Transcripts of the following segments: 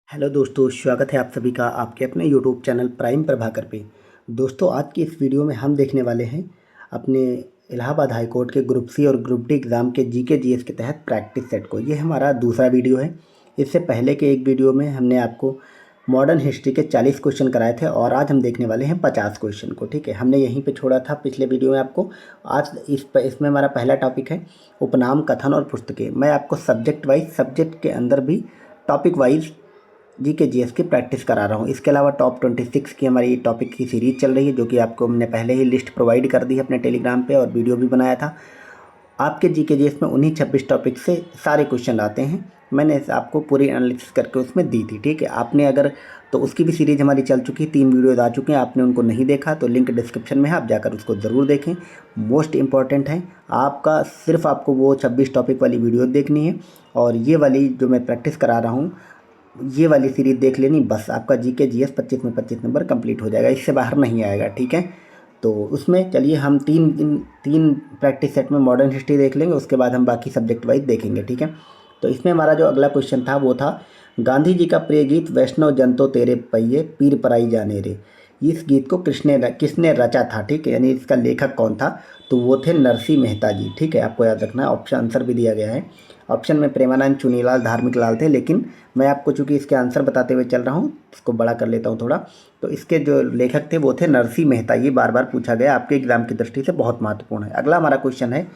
Hello दोस्तों, स्वागत है आप सभी का आपके अपने यूट्यूब चैनल प्राइम प्रभाकर पे। दोस्तों, आज की इस वीडियो में हम देखने वाले हैं अपने इलाहाबाद हाई कोर्ट के ग्रुप सी और ग्रुप डी एग्ज़ाम के जीके जीएस के तहत प्रैक्टिस सेट को। ये हमारा दूसरा वीडियो है। इससे पहले के एक वीडियो में हमने आपको मॉडर्न हिस्ट्री के 40 क्वेश्चन कराए थे और आज हम देखने वाले हैं 50 क्वेश्चन को। ठीक है, हमने यहीं पे छोड़ा था पिछले वीडियो में आपको। आज इसमें हमारा पहला टॉपिक है उपनाम, कथन और पुस्तकें। मैं आपको सब्जेक्ट के अंदर भी टॉपिक वाइज जीके जीएस की प्रैक्टिस करा रहा हूँ। इसके अलावा टॉप 26 की हमारी टॉपिक की सीरीज़ चल रही है, जो कि आपको हमने पहले ही लिस्ट प्रोवाइड कर दी है अपने टेलीग्राम पे और वीडियो भी बनाया था। आपके जीके जीएस में उन्हीं 26 टॉपिक से सारे क्वेश्चन आते हैं। मैंने आपको पूरी एनालिसिस करके उसमें दी थी। ठीक है, आपने अगर तो उसकी भी सीरीज़ हमारी चल चुकी है, 3 वीडियोज़ आ चुके हैं। आपने उनको नहीं देखा तो लिंक डिस्क्रिप्शन में है, आप जाकर उसको ज़रूर देखें। मोस्ट इंपॉर्टेंट है आपका, सिर्फ आपको वो 26 टॉपिक वाली वीडियो देखनी है और ये वाली जो मैं प्रैक्टिस करा रहा हूँ ये वाली सीरीज़ देख लेनी, बस आपका जीके जीएस 25 में 25 नंबर कंप्लीट हो जाएगा, इससे बाहर नहीं आएगा। ठीक है, तो उसमें चलिए हम तीन प्रैक्टिस सेट में मॉडर्न हिस्ट्री देख लेंगे, उसके बाद हम बाकी सब्जेक्ट वाइज देखेंगे। ठीक है, तो इसमें हमारा जो अगला क्वेश्चन था वो था गांधी जी का प्रिय गीत वैष्णव जन तो तेरे पहिए पीर पराई जाने रे। इस गीत को किसने रचा था? ठीक है, यानी इसका लेखक कौन था? तो वो थे नरसिंह मेहता जी। ठीक है, आपको याद रखना है। ऑप्शन आंसर भी दिया गया है। ऑप्शन में प्रेमानंद, चुनीलाल, धार्मिक लाल थे, लेकिन मैं आपको चूंकि इसके आंसर बताते हुए चल रहा हूँ, इसको बड़ा कर लेता हूँ थोड़ा। तो इसके जो लेखक थे वो थे नरसिंह मेहता। ये बार बार पूछा गया, आपके एग्जाम की दृष्टि से बहुत महत्वपूर्ण है। अगला हमारा क्वेश्चन है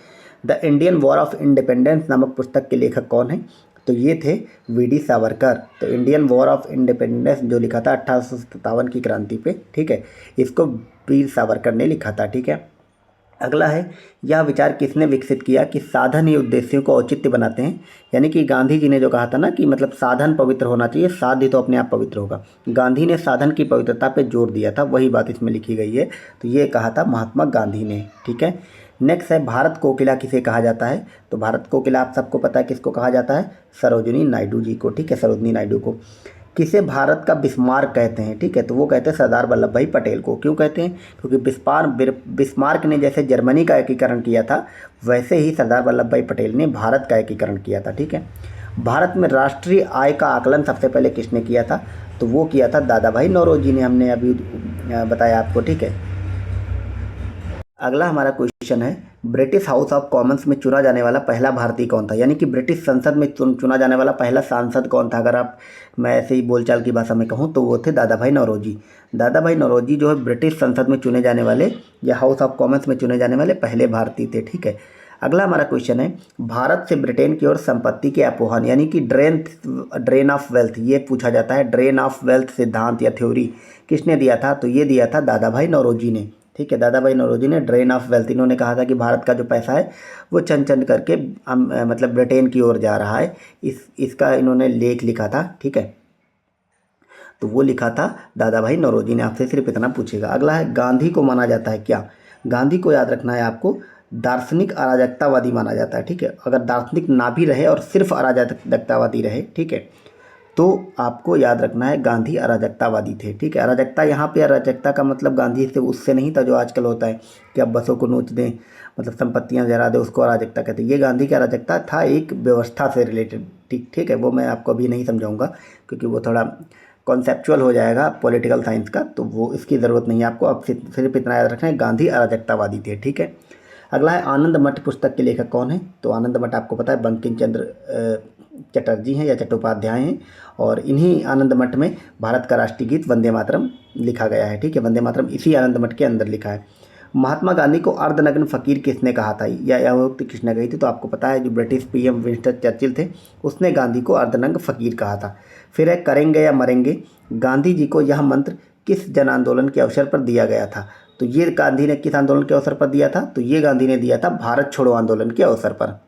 the Indian war of independence नामक पुस्तक के लेखक कौन है? तो ये थे वीडी सावरकर। तो इंडियन वॉर ऑफ इंडिपेंडेंस जो लिखा था 1857 की क्रांति पे, ठीक है, इसको वीर सावरकर ने लिखा था। ठीक है, अगला है यह विचार किसने विकसित किया कि साधन ही उद्देश्यों को औचित्य बनाते हैं। यानी कि गांधी जी ने जो कहा था ना कि मतलब साधन पवित्र होना चाहिए, साध्य तो अपने आप पवित्र होगा। गांधी ने साधन की पवित्रता पे जोर दिया था, वही बात इसमें लिखी गई है। तो ये कहा था महात्मा गांधी ने। ठीक है, नेक्स्ट है भारत कोकिला किसे कहा जाता है? तो भारत कोकिला आप सबको पता है किसको कहा जाता है? सरोजिनी नायडू जी को। ठीक है, सरोजिनी नायडू को। किसे भारत का बिस्मार्क कहते हैं? ठीक है, तो वो कहते हैं सरदार वल्लभ भाई पटेल को। क्यों कहते हैं? क्योंकि बिस्मार्क ने जैसे जर्मनी का एकीकरण किया था, वैसे ही सरदार वल्लभ भाई पटेल ने भारत का एकीकरण किया था। ठीक है, भारत में राष्ट्रीय आय का आकलन सबसे पहले किसने किया था? तो वो किया था दादा भाई नौरोजी ने, हमने अभी बताया आपको। ठीक है, अगला हमारा क्वेश्चन है ब्रिटिश हाउस ऑफ कॉमन्स में चुना जाने वाला पहला भारतीय कौन था? यानी कि ब्रिटिश संसद में चुना जाने वाला पहला सांसद कौन था? अगर आप मैं ऐसे ही बोलचाल की भाषा में कहूँ तो वो थे दादा भाई नौरोजी। दादा भाई नौरोजी जो है ब्रिटिश संसद में चुने जाने वाले या हाउस ऑफ कॉमन्स में चुने जाने वाले पहले भारतीय थे। ठीक है, अगला हमारा क्वेश्चन है भारत से ब्रिटेन की ओर संपत्ति के अपहरण यानी कि ड्रेन ऑफ वेल्थ, ये पूछा जाता है। ड्रेन ऑफ वेल्थ सिद्धांत या थ्योरी किसने दिया था? तो ये दिया था दादा भाई नौरोजी ने। ठीक है, दादा भाई नौरोजी ने ड्रेन ऑफ वेल्थ, इन्होंने कहा था कि भारत का जो पैसा है वो चंद चंद करके मतलब ब्रिटेन की ओर जा रहा है। इसका इन्होंने लेख लिखा था। ठीक है, तो वो लिखा था दादा भाई नौरोजी ने। आपसे सिर्फ इतना पूछेगा। अगला है गांधी को माना जाता है क्या? गांधी को याद रखना है आपको, दार्शनिक अराजकतावादी माना जाता है। ठीक है, अगर दार्शनिक ना भी रहे और सिर्फ अराजकतावादी रहे, ठीक है, तो आपको याद रखना है गांधी अराजकतावादी थे। ठीक है, अराजकता यहाँ पे अराजकता का मतलब गांधी से उससे नहीं था जो आजकल होता है कि अब बसों को नोच दें, मतलब संपत्तियाँ जरा दें, उसको अराजकता कहते हैं। ये गांधी की अराजकता था एक व्यवस्था से रिलेटेड। ठीक है, वो मैं आपको अभी नहीं समझाऊंगा क्योंकि वो थोड़ा कॉन्सेप्चुअल हो जाएगा पॉलिटिकल साइंस का, तो वो इसकी ज़रूरत नहीं है आपको। अब सिर्फ इतना याद रखना है गांधी अराजकतावादी थे। ठीक है, अगला है आनंद मठ पुस्तक के लेखक कौन है? तो आनंद मठ आपको पता है बंकिम चंद्र चटर्जी हैं या चट्टोपाध्याय हैं, और इन्हीं आनंद मठ में भारत का राष्ट्रीय गीत वंदे मातरम लिखा गया है। ठीक है, वंदे मातरम इसी आनंद मठ के अंदर लिखा है। महात्मा गांधी को अर्धनग्न फकीर किसने कहा था या यह उक्ति किसने कही थी? तो आपको पता है जो ब्रिटिश पीएम विंस्टन चर्चिल थे, उसने गांधी को अर्धनग्न फकीर कहा था। फिर है करेंगे या मरेंगे, गांधी जी को यह मंत्र किस जन आंदोलन के अवसर पर दिया गया था? तो ये गांधी ने किस आंदोलन के अवसर पर दिया था? तो ये गांधी ने दिया था भारत छोड़ो आंदोलन के अवसर पर।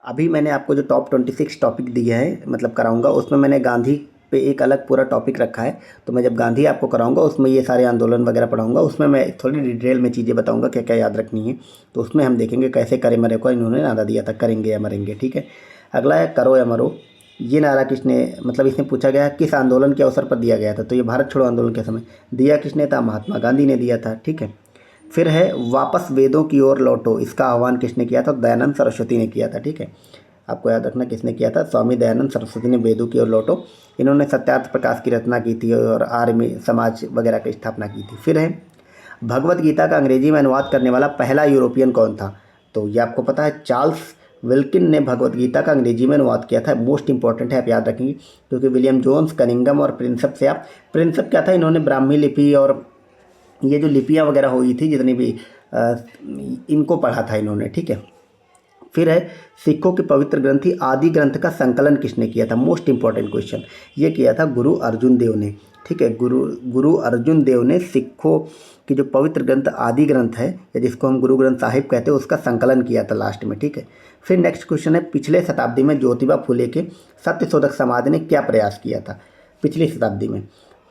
अभी मैंने आपको जो टॉप 26 टॉपिक दिए हैं मतलब कराऊंगा, उसमें मैंने गांधी पे एक अलग पूरा टॉपिक रखा है। तो मैं जब गांधी आपको कराऊंगा उसमें ये सारे आंदोलन वगैरह पढ़ाऊंगा, उसमें मैं थोड़ी डिटेल में चीज़ें बताऊंगा क्या क्या याद रखनी है। तो उसमें हम देखेंगे कैसे करे मरे को इन्होंने नारा दिया था, करेंगे या मरेंगे। ठीक है, अगला है करो या मरो, ये नारा किसने मतलब इसमें पूछा गया किस आंदोलन के अवसर पर दिया गया था? तो ये भारत छोड़ो आंदोलन के समय दिया किसने था? महात्मा गांधी ने दिया था। ठीक है, फिर है वापस वेदों की ओर लौटो, इसका आह्वान किसने किया था? दयानंद सरस्वती ने किया था। ठीक है, आपको याद रखना किसने किया था, स्वामी दयानंद सरस्वती ने वेदों की ओर लौटो, इन्होंने सत्यार्थ प्रकाश की रचना की थी और आर्य में समाज वगैरह की स्थापना की थी। फिर है भगवत गीता का अंग्रेजी में अनुवाद करने वाला पहला यूरोपियन कौन था, तो ये आपको पता है चार्ल्स विल्किन ने भगवत गीता का अंग्रेजी में अनुवाद किया था। मोस्ट इंपॉर्टेंट है, आप याद रखेंगे, क्योंकि विलियम जोन्स, कनिंगम और प्रिंसेप से आप प्रिंसेप क्या था, इन्होंने ब्राह्मी लिपि और ये जो लिपियाँ वगैरह हुई थी जितनी भी इनको पढ़ा था इन्होंने, ठीक है। फिर है सिखों की पवित्र ग्रंथि आदि ग्रंथ का संकलन किसने किया था, मोस्ट इंपॉर्टेंट क्वेश्चन, ये किया था गुरु अर्जुन देव ने, ठीक है। गुरु अर्जुन देव ने सिखों की जो पवित्र ग्रंथ आदि ग्रंथ है या जिसको हम गुरु ग्रंथ साहिब कहते हैं उसका संकलन किया था लास्ट में, ठीक है। फिर नेक्स्ट क्वेश्चन है पिछले शताब्दी में ज्योतिबा फुले के सत्यशोधक समाज ने क्या प्रयास किया था पिछली शताब्दी में,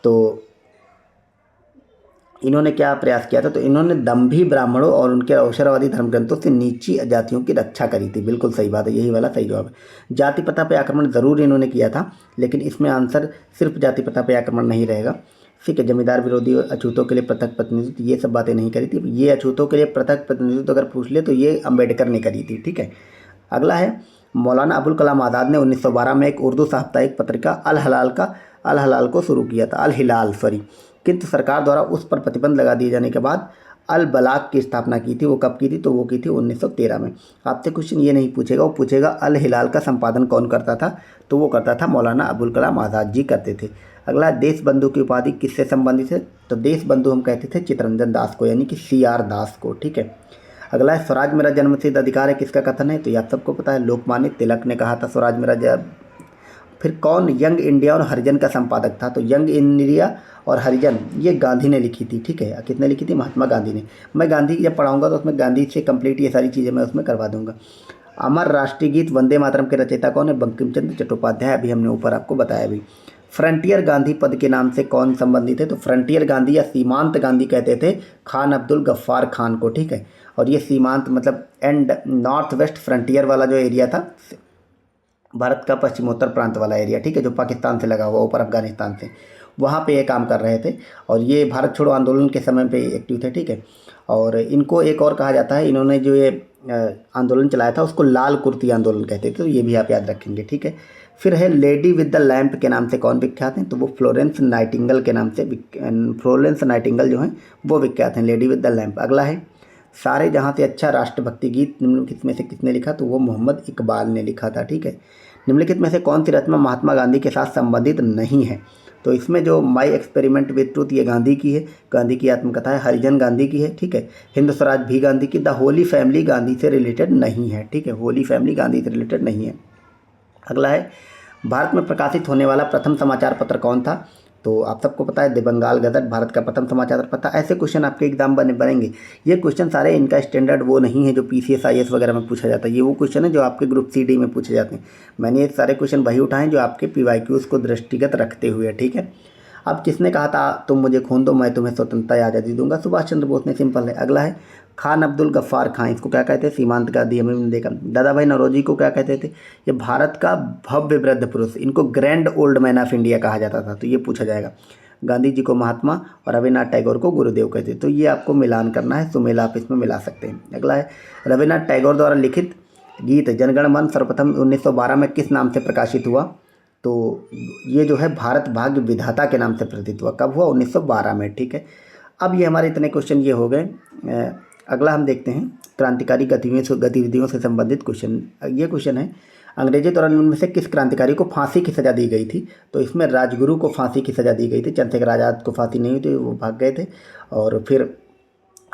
तो इन्होंने क्या प्रयास किया था, तो इन्होंने दंभी ब्राह्मणों और उनके अवसरवादी धर्म ग्रंथों से नीची जातियों की रक्षा करी थी। बिल्कुल सही बात है, यही वाला सही जवाब है। जाति प्रथा पे आक्रमण जरूर इन्होंने किया था, लेकिन इसमें आंसर सिर्फ जाति प्रथा पे आक्रमण नहीं रहेगा, ठीक है। जमींदार विरोधी अछूतों के लिए पृथक प्रतिनिधित्व, ये सब बातें नहीं करी थी। ये अछूतों के लिए पृथक प्रतिनिधित्व अगर पूछ ले तो ये अम्बेडकर ने करी थी, ठीक है। अगला है मौलाना अबुल कलाम आज़ाद ने 1912 में एक उर्दू साप्ताहिक पत्रिका अल हलाल को शुरू किया था, अल हिलाल सॉरी, किंतु सरकार द्वारा उस पर प्रतिबंध लगा दिए जाने के बाद अल बलाग की स्थापना की थी। वो कब की थी, तो वो की थी 1913 में। आपसे क्वेश्चन ये नहीं पूछेगा, वो पूछेगा अल हिलाल का संपादन कौन करता था, तो वो करता था मौलाना अबुल कलाम आज़ाद जी करते थे। अगला देश बंधु की उपाधि किससे संबंधित है, तो देश बंधु हम कहते थे चित्तरंजन दास को, यानी कि CR दास को, ठीक है। अगला है स्वराज मेरा जन्मसिद्ध अधिकार है, किसका कथन है, तो ये आप सबको पता है, लोकमान्य तिलक ने कहा था स्वराज मेरा फिर कौन यंग इंडिया और हरिजन का संपादक था, तो यंग इंडिया और हरिजन ये गांधी ने लिखी थी, ठीक है। किसने लिखी थी, महात्मा गांधी ने। मैं गांधी जब पढ़ाऊंगा तो उसमें गांधी से कंप्लीट ये सारी चीज़ें मैं उसमें करवा दूंगा। अमर राष्ट्रीय गीत वंदे मातरम के रचयिता कौन है, बंकिम चंद्र चट्टोपाध्याय, अभी हमने ऊपर आपको बताया भी। फ्रंटियर गांधी पद के नाम से कौन संबंधित है, तो फ्रंटियर गांधी या सीमांत गांधी कहते थे खान अब्दुल गफ्फार खान को, ठीक है। और ये सीमांत मतलब एंड नॉर्थ वेस्ट फ्रंटियर वाला जो एरिया था, भारत का पश्चिमोत्तर प्रांत वाला एरिया, ठीक है, जो पाकिस्तान से लगा हुआ ऊपर अफगानिस्तान से, वहाँ पे ये काम कर रहे थे। और ये भारत छोड़ो आंदोलन के समय पे एक्टिव थे, ठीक है। और इनको एक और कहा जाता है, इन्होंने जो ये आंदोलन चलाया था उसको लाल कुर्ती आंदोलन कहते थे, तो ये भी आप याद रखेंगे, ठीक है। फिर है लेडी विद द लैम्प के नाम से कौन विख्यात हैं, तो वो फ्लोरेंस नाइटिंगल के नाम से, फ्लोरेंस नाइटिंगल जो हैं वो विख्यात हैं, लेडी विद द लैम्प। अगला है सारे जहाँ से अच्छा राष्ट्रभक्ति गीत निम्नलिखित में से किसने लिखा, तो वो मोहम्मद इकबाल ने लिखा था, ठीक है। निम्नलिखित में से कौन सी रचना महात्मा गांधी के साथ संबंधित नहीं है, तो इसमें जो माई एक्सपेरिमेंट विद ट्रूथ ये गांधी की है, गांधी की आत्मकथा है। हरिजन गांधी की है, ठीक है। हिंद स्वराज भी गांधी की। द होली फैमिली गांधी से रिलेटेड नहीं है, ठीक है, होली फैमिली गांधी से रिलेटेड नहीं है। अगला है भारत में प्रकाशित होने वाला प्रथम समाचार पत्र कौन था, तो आप सबको पता है द बंगाल गजट भारत का प्रथम समाचार पत्र। ऐसे क्वेश्चन आपके एग्जाम बनेंगे। ये क्वेश्चन सारे इनका स्टैंडर्ड वो नहीं है जो PCS IAS वगैरह में पूछा जाता है, ये वो क्वेश्चन है जो आपके ग्रुप CD में पूछे जाते हैं। मैंने ये सारे क्वेश्चन वही उठाए जो आपके PYQs को दृष्टिगत रखते हुए, ठीक है। अब किसने कहा था तुम मुझे खून दो मैं तुम्हें स्वतंत्रता या आज़ादी दूंगा, सुभाष चंद्र बोस ने, सिंपल है। अगला है खान अब्दुल गफ्फार खान, इसको क्या कहते हैं, सीमांत गांधी, हमें देखा। दादा भाई नौरोजी को क्या कहते थे, ये भारत का भव्य वृद्ध पुरुष, इनको grand old man of India कहा जाता था, तो ये पूछा जाएगा। गांधी जी को महात्मा और रविन्द्रनाथ टैगोर को गुरुदेव कहते थे, तो ये आपको मिलान करना है, सुमेल आप इसमें मिला सकते हैं। अगला है रविन्द्रनाथ टैगोर द्वारा लिखित गीत जनगण मन सर्वप्रथम 1912 में किस नाम से प्रकाशित हुआ, तो ये जो है भारत भाग्य विधाता के नाम से प्रकाशित हुआ। कब हुआ, 1912 में, ठीक है। अब ये हमारे इतने क्वेश्चन ये हो गए। अगला हम देखते हैं क्रांतिकारी गतिविधियों से संबंधित क्वेश्चन। ये क्वेश्चन है अंग्रेजी द्वारा निम्न में से किस क्रांतिकारी को फांसी की सज़ा दी गई थी, तो इसमें राजगुरु को फांसी की सज़ा दी गई थी। चंद्रशेखर आज़ाद को फांसी नहीं हुई थी, वो भाग गए थे और फिर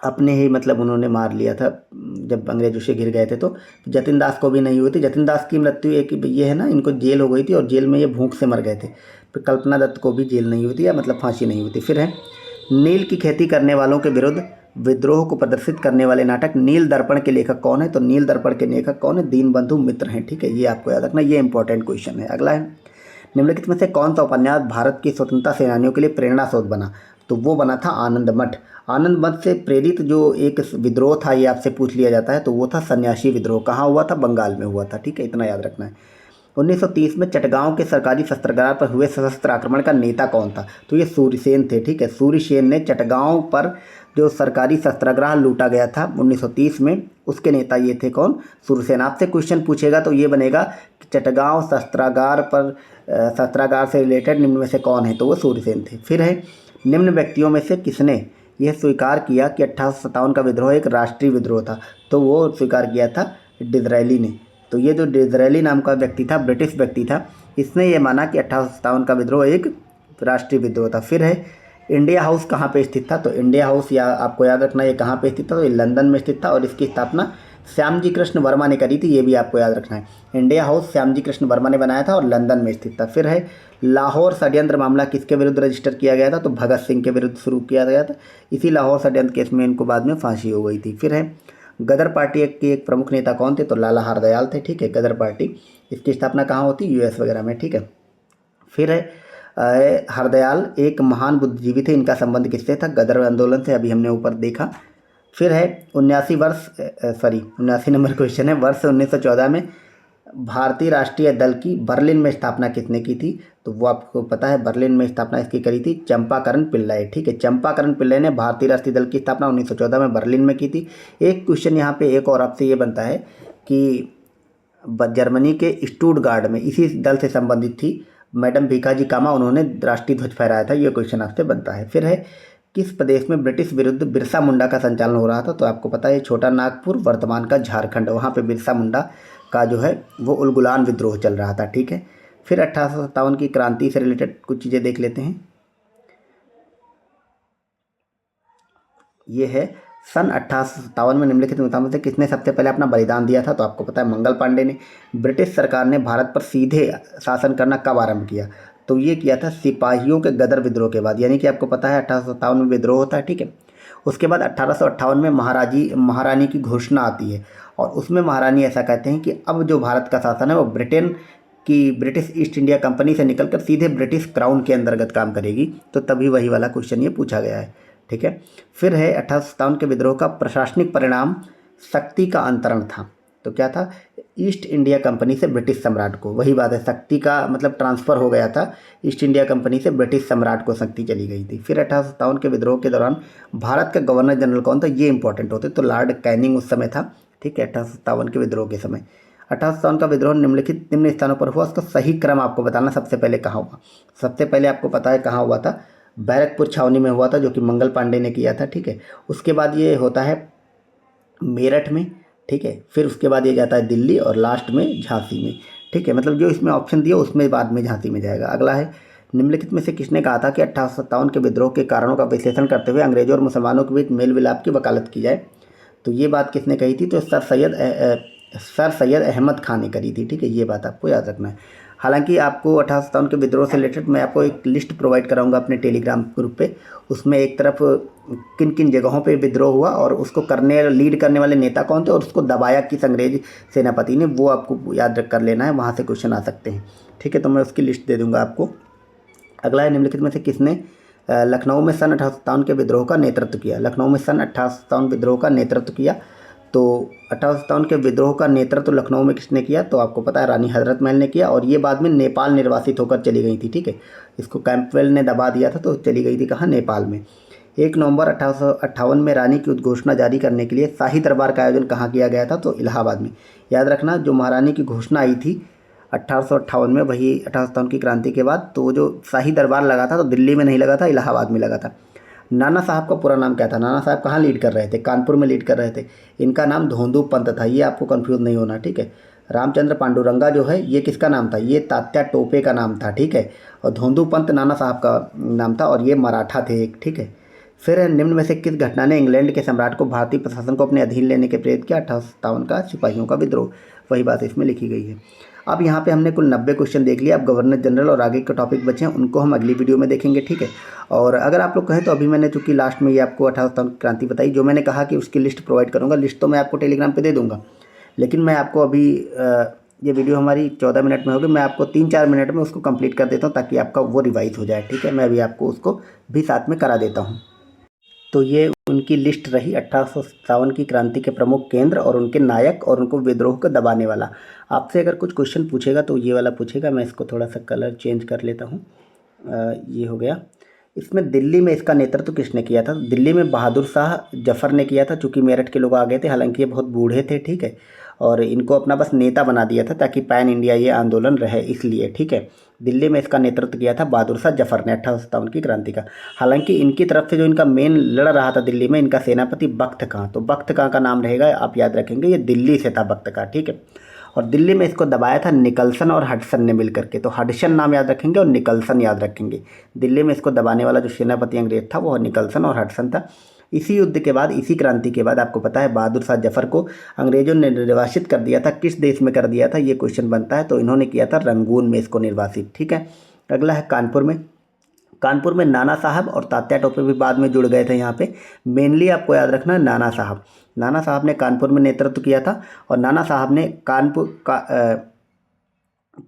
अपने ही मतलब उन्होंने मार लिया था जब अंग्रेजों से घिर गए थे। तो जतिन दास को भी नहीं हुई थी। जतिन दास की मृत्यु एक ये है ना, इनको जेल हो गई थी और जेल में ये भूख से मर गए थे। फिर कल्पना दत्त को भी जेल नहीं हुई थी या मतलब फांसी नहीं हुई थी। फिर है नील की खेती करने वालों के विरुद्ध विद्रोह को प्रदर्शित करने वाले नाटक नील दर्पण के लेखक कौन है, तो नील दर्पण के लेखक कौन है, दीनबंधु मित्र हैं, ठीक है। ये आपको याद रखना, ये इंपॉर्टेंट क्वेश्चन है। अगला है निम्नलिखित में से कौन सा उपन्यास भारत की स्वतंत्रता सेनानियों के लिए प्रेरणा स्रोत बना, तो वो बना था आनंद मठ। आनंद मठ से प्रेरित जो एक विद्रोह था, ये आपसे पूछ लिया जाता है, तो वो था सन्यासी विद्रोह। कहाँ हुआ था, बंगाल में हुआ था, ठीक है, इतना याद रखना है। 1930 में चटगांव के सरकारी शस्त्रागार पर हुए सशस्त्र आक्रमण का नेता कौन था, तो ये सूर्यसेन थे, ठीक है। सूर्यसेन ने चटगांव पर जो सरकारी शस्त्रागार लूटा गया था 1930 में, उसके नेता ये थे कौन? सूरसेन। आपसे क्वेश्चन पूछेगा तो ये बनेगा कि चटगांव शस्त्रागार से रिलेटेड निम्न में से कौन है, तो वो सूरसेन थे। फिर है, निम्न व्यक्तियों में से किसने यह स्वीकार किया कि 1857 का विद्रोह एक राष्ट्रीय विद्रोह था, तो वो स्वीकार किया था डिज़रायली ने। तो ये जो डिज़रायली नाम का व्यक्ति था, ब्रिटिश व्यक्ति था, इसने ये माना कि 1857 का विद्रोह एक राष्ट्रीय विद्रोह था। फिर है, इंडिया हाउस कहाँ पे स्थित था, तो इंडिया हाउस या आपको याद रखना ये कहाँ पे स्थित था, तो ये लंदन में स्थित था और इसकी स्थापना श्यामजी कृष्ण वर्मा ने करी थी, ये भी आपको याद रखना है। इंडिया हाउस श्यामजी कृष्ण वर्मा ने बनाया था और लंदन में स्थित था। फिर है, लाहौर षड्यंत्र मामला किसके विरुद्ध रजिस्टर किया गया था, तो भगत सिंह के विरुद्ध शुरू किया गया था। इसी लाहौर षड्यंत्र केस में इनको बाद में फांसी हो गई थी। फिर है, गदर पार्टी के एक प्रमुख नेता कौन थे, तो लाला हरदयाल थे। ठीक है, गदर पार्टी, इसकी स्थापना कहाँ होती, यूएस वगैरह में। ठीक है। फिर है, हरदयाल एक महान बुद्धिजीवी थे, इनका संबंध किससे था, गदर आंदोलन से, अभी हमने ऊपर देखा। फिर है, 79 नंबर क्वेश्चन है, वर्ष 1914 में भारतीय राष्ट्रीय दल की बर्लिन में स्थापना किसने की थी, तो वो आपको पता है, बर्लिन में स्थापना इसकी करी थी चंपाकरण पिल्लई। ठीक है, चंपाकरण पिल्लई ने भारतीय राष्ट्रीय दल की स्थापना 1914 में बर्लिन में की थी। एक क्वेश्चन यहाँ पे एक और आपसे ये बनता है कि जर्मनी के स्टुटगार्ट में इसी दल से संबंधित थी मैडम भीखाजी कामा, उन्होंने राष्ट्रीय ध्वज फहराया था, ये क्वेश्चन आपसे बनता है। फिर है, किस प्रदेश में ब्रिटिश विरुद्ध बिरसा मुंडा का संचालन हो रहा था, तो आपको पता है छोटा नागपुर, वर्तमान का झारखंड, वहाँ पे बिरसा मुंडा का जो है वो उलगुलान विद्रोह चल रहा था। ठीक है। फिर 1857 की क्रांति से रिलेटेड कुछ चीज़ें देख लेते हैं। ये है, सन 1857 में निम्नलिखित मुताबिक से किसने सबसे पहले अपना बलिदान दिया था, तो आपको पता है मंगल पांडे ने। ब्रिटिश सरकार ने भारत पर सीधे शासन करना कब आरंभ किया, तो ये किया था सिपाहियों के गदर विद्रोह के बाद, यानी कि आपको पता है 1857 में विद्रोह होता है। ठीक है। उसके बाद 1858 में महारानी की घोषणा आती है और उसमें महारानी ऐसा कहते हैं कि अब जो भारत का शासन है वो ब्रिटिश ईस्ट इंडिया कंपनी से निकलकर सीधे ब्रिटिश क्राउन के अंतर्गत काम करेगी, तो तभी वही वाला क्वेश्चन ये पूछा गया है। ठीक है। फिर है, 1857 के विद्रोह का प्रशासनिक परिणाम शक्ति का अंतरण था, तो क्या था, ईस्ट इंडिया कंपनी से ब्रिटिश सम्राट को, वही बात है, शक्ति का मतलब ट्रांसफ़र हो गया था, ईस्ट इंडिया कंपनी से ब्रिटिश सम्राट को शक्ति चली गई थी। फिर 1857 के विद्रोह के दौरान भारत का गवर्नर जनरल कौन था, ये इंपॉर्टेंट होते, तो लॉर्ड कैनिंग उस समय था। ठीक है, 1857 के विद्रोह के समय। 1857 का विद्रोह निम्न स्थानों पर हुआ, उसका सही क्रम आपको बताना, सबसे पहले कहाँ हुआ। सबसे पहले आपको पता है कहाँ हुआ था, बैरकपुर छावनी में हुआ था, जो कि मंगल पांडे ने किया था। ठीक है। उसके बाद ये होता है मेरठ में। ठीक है। फिर उसके बाद ये जाता है दिल्ली और लास्ट में झांसी में। ठीक है, मतलब जो इसमें ऑप्शन दिया उसमें बाद में झांसी में जाएगा। अगला है, निम्नलिखित में से किसने कहा था कि 1857 के विद्रोह के कारणों का विश्लेषण करते हुए अंग्रेजों और मुसलमानों के बीच मेल मिलाप की वकालत की जाए, तो ये बात किसने कही थी, तो सर सैयद अहमद खान ने करी थी। ठीक है, ये बात आपको याद रखना है। हालांकि आपको 1857 के विद्रोह से रिलेटेड मैं आपको एक लिस्ट प्रोवाइड कराऊंगा अपने टेलीग्राम ग्रुप पे, उसमें एक तरफ किन किन जगहों पे विद्रोह हुआ और उसको लीड करने वाले नेता कौन थे और उसको दबाया किस अंग्रेज सेनापति ने, वो आपको याद रख कर लेना है, वहाँ से क्वेश्चन आ सकते हैं। ठीक है, तो मैं उसकी लिस्ट दे दूँगा आपको। अगला है, निम्नलिखित में से किसने लखनऊ में सन 1857 के विद्रोह का नेतृत्व किया, लखनऊ में सन 1857 विद्रोह का नेतृत्व किया, तो 1857 के विद्रोह का नेतृत्व लखनऊ में किसने किया, तो आपको पता है रानी हजरत महल ने किया, और ये बाद में नेपाल निर्वासित होकर चली गई थी। ठीक है, इसको कैंपवेल ने दबा दिया था, तो चली गई थी कहाँ, नेपाल में। 1 नवंबर 1858 में रानी की उद्घोषणा जारी करने के लिए शाही दरबार का आयोजन कहाँ किया गया था, तो इलाहाबाद में। याद रखना, जो महारानी की घोषणा आई थी 1858 में, वही 1857 की क्रांति के बाद, तो जो शाही दरबार लगा था तो दिल्ली में नहीं लगा था, इलाहाबाद में लगा था। नाना साहब का पूरा नाम क्या था, नाना साहब कहाँ लीड कर रहे थे, कानपुर में लीड कर रहे थे, इनका नाम धोंदू पंत था, ये आपको कंफ्यूज नहीं होना। ठीक है, रामचंद्र पांडुरंगा जो है ये किसका नाम था, ये तात्या टोपे का नाम था। ठीक है, और धोंदू पंत नाना साहब का नाम था, और ये मराठा थे एक। ठीक है, फिर निम्न में से किस घटना ने इंग्लैंड के सम्राट को भारतीय प्रशासन को अपने अधीन लेने के प्रेरित किया, 1857 का सिपाहियों का विद्रोह, वही बात इसमें लिखी गई है। अब यहाँ पे हमने कुल 90 क्वेश्चन देख लिया। अब गवर्नर जनरल और आगे के टॉपिक बचे हैं, उनको हम अगली वीडियो में देखेंगे। ठीक है, और अगर आप लोग कहें तो अभी मैंने चूँकि लास्ट में ये आपको 1857 क्रांति बताई, जो मैंने कहा कि उसकी लिस्ट प्रोवाइड करूँगा, लिस्ट तो मैं आपको टेलीग्राम पे दे दूँगा, लेकिन मैं आपको अभी ये वीडियो हमारी 14 मिनट में होगी, मैं आपको 3-4 मिनट में उसको कंप्लीट कर देता हूँ ताकि आपका वो रिवाइज हो जाए। ठीक है, मैं अभी आपको उसको भी साथ में करा देता हूँ। तो ये उनकी लिस्ट रही 1857 की क्रांति के प्रमुख केंद्र और उनके नायक और उनको विद्रोह को दबाने वाला। आपसे अगर कुछ क्वेश्चन पूछेगा तो ये वाला पूछेगा, मैं इसको थोड़ा सा कलर चेंज कर लेता हूँ, ये हो गया। इसमें दिल्ली में इसका नेतृत्व किसने किया था? दिल्ली में बहादुर शाह जफ़र ने किया था, चूँकि मेरठ के लोग आ गए थे, हालांकि ये बहुत बूढ़े थे, ठीक है, और इनको अपना बस नेता बना दिया था ताकि पैन इंडिया ये आंदोलन रहे, इसलिए, ठीक है। दिल्ली में इसका नेतृत्व किया था बहादुर शाह जफ़र ने 1857 की क्रांति का। हालांकि इनकी तरफ से जो इनका मेन लड़ रहा था दिल्ली में, इनका सेनापति बख्त खां, तो बख्त खां का नाम रहेगा, आप याद रखेंगे, ये दिल्ली से था बख्त खां, ठीक है। और दिल्ली में इसको दबाया था निकलसन और हडसन ने मिल करके, तो हडसन नाम याद रखेंगे और निकलसन याद रखेंगे। दिल्ली में इसको दबाने वाला जो सेनापति अंग्रेज था वो निकलसन और हडसन था। इसी युद्ध के बाद, इसी क्रांति के बाद आपको पता है बहादुर शाह जफ़र को अंग्रेजों ने निर्वासित कर दिया था। किस देश में कर दिया था ये क्वेश्चन बनता है, तो इन्होंने किया था रंगून में इसको निर्वासित, ठीक है। अगला है कानपुर में। कानपुर में नाना साहब और तात्या टोपे भी बाद में जुड़ गए थे यहाँ पे। मेनली आपको याद रखना है नाना साहब। नाना साहब ने कानपुर में नेतृत्व किया था और नाना साहब ने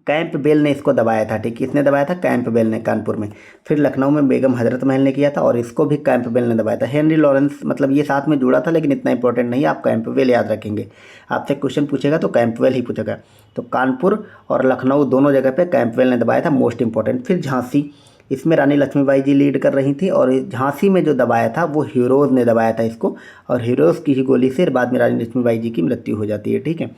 कैंपबेल ने इसको दबाया था, ठीक। किसने दबाया था? कैंपबेल ने कानपुर में। फिर लखनऊ में बेगम हजरत महल ने किया था और इसको भी कैंपबेल ने दबाया था। हेनरी लॉरेंस, मतलब ये साथ में जुड़ा था लेकिन इतना इंपॉर्टेंट नहीं है, आप कैंपबेल याद रखेंगे। आपसे क्वेश्चन पूछेगा तो कैंपबेल ही पूछेगा। तो कानपुर और लखनऊ दोनों जगह पे कैंपबेल ने दबाया था, मोस्ट इंपॉर्टेंट। फिर झांसी, इसमें रानी लक्ष्मीबाई जी लीड कर रही थी और झांसी में जो दबाया था वो हीरोज़ ने दबाया था इसको, और हीरोज़ की ही गोली से बाद में रानी लक्ष्मीबाई जी की मृत्यु हो जाती है, ठीक है।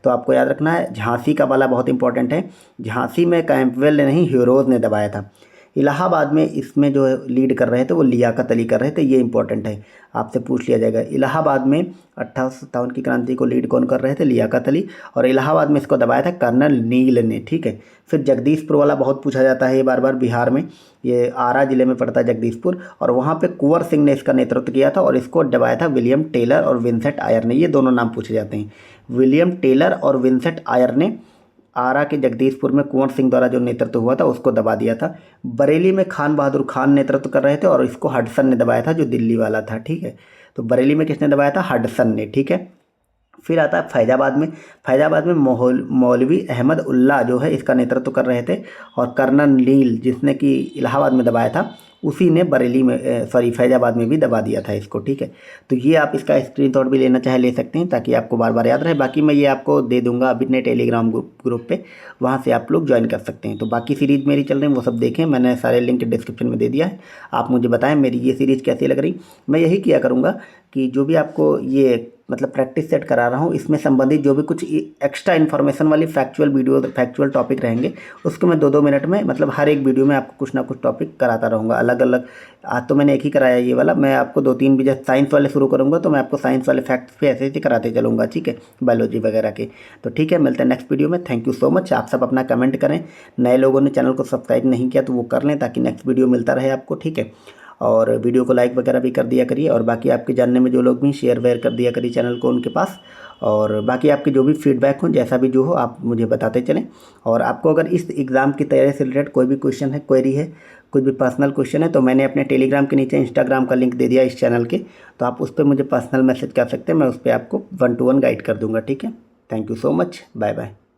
तो आपको याद रखना है झांसी का वाला बहुत इंपॉर्टेंट है। झांसी में कैंपबेल ने नहीं, हीरोज़ ने दबाया था। इलाहाबाद में इसमें जो लीड कर रहे थे वो लियाकत अली कर रहे थे, ये इंपॉर्टेंट है, आपसे पूछ लिया जाएगा। इलाहाबाद में 1857 की क्रांति को लीड कौन कर रहे थे? लियाकत अली। और इलाहाबाद में इसको दबाया था कर्नल नील ने, ठीक है। फिर जगदीशपुर वाला बहुत पूछा जाता है ये बार बार, बिहार में, ये आरा जिले में पड़ता है जगदीशपुर, और वहाँ पे कुंवर सिंह ने इसका नेतृत्व किया था और इसको दबाया था विलियम टेलर और विंसेंट आयर ने। ये दोनों नाम पूछे जाते हैं, विलियम टेलर और विंसेंट आयर ने आरा के जगदीशपुर में कुंवर सिंह द्वारा जो नेतृत्व हुआ था उसको दबा दिया था। बरेली में खान बहादुर खान नेतृत्व कर रहे थे और इसको हडसन ने दबाया था, जो दिल्ली वाला था, ठीक है। तो बरेली में किसने दबाया था? हडसन ने, ठीक है। फिर आता है फैजाबाद में। फैजाबाद में मौलवी अहमद उल्ला जो है इसका नेतृत्व कर रहे थे और कर्नल नील जिसने कि इलाहाबाद में दबाया था उसी ने बरेली में फैजाबाद में भी दबा दिया था इसको, ठीक है। तो ये आप इसका स्क्रीनशॉट भी लेना चाहे ले सकते हैं ताकि आपको बार बार याद रहे। बाकी मैं ये आपको दे दूंगा अभी अपने टेलीग्राम ग्रुप पे, वहाँ से आप लोग ज्वाइन कर सकते हैं। तो बाकी सीरीज़ मेरी चल रही है वो सब देखें, मैंने सारे लिंक डिस्क्रिप्शन में दे दिया है। आप मुझे बताएं मेरी ये सीरीज़ कैसी लग रही। मैं यही किया करूँगा कि जो भी आपको ये मतलब प्रैक्टिस सेट करा रहा हूँ इसमें संबंधित जो भी कुछ एक्स्ट्रा इन्फॉर्मेशन वाली फैक्चुअल वीडियो, फैक्चुअल टॉपिक रहेंगे उसको मैं 2-2 मिनट में, मतलब हर एक वीडियो में आपको कुछ ना कुछ टॉपिक कराता रहूँगा अलग अलग। आज तो मैंने एक ही कराया ये वाला, मैं आपको 2-3 भी, जैसे साइंस वाले शुरू करूँगा तो मैं आपको साइंस वाले फैक्ट्स पे ऐसे ऐसे कराते चलूँगा, ठीक है, बायोलॉजी वगैरह के। तो ठीक है, मिलते हैं नेक्स्ट वीडियो में। Thank you so much. आप सब अपना कमेंट करें, नए लोगों ने चैनल को सब्सक्राइब नहीं किया तो वो कर लें ताकि नेक्स्ट वीडियो मिलता रहे आपको, ठीक है। और वीडियो को लाइक वगैरह भी कर दिया करिए और बाकी आपके जानने में जो लोग भी शेयर वेयर कर दिया करिए चैनल को उनके पास। और बाकी आपके जो भी फीडबैक हो, जैसा भी जो हो, आप मुझे बताते चलें। और आपको अगर इस एग्ज़ाम की तैयारी से रिलेटेड कोई भी क्वेश्चन है, क्वेरी है, कुछ भी पर्सनल क्वेश्चन है, तो मैंने अपने टेलीग्राम के नीचे इंस्टाग्राम का लिंक दे दिया इस चैनल के, तो आप उस पर मुझे पर्सनल मैसेज कर सकते हैं, मैं उस पर आपको 1-to-1 गाइड कर दूँगा, ठीक है। Thank you so much, bye bye.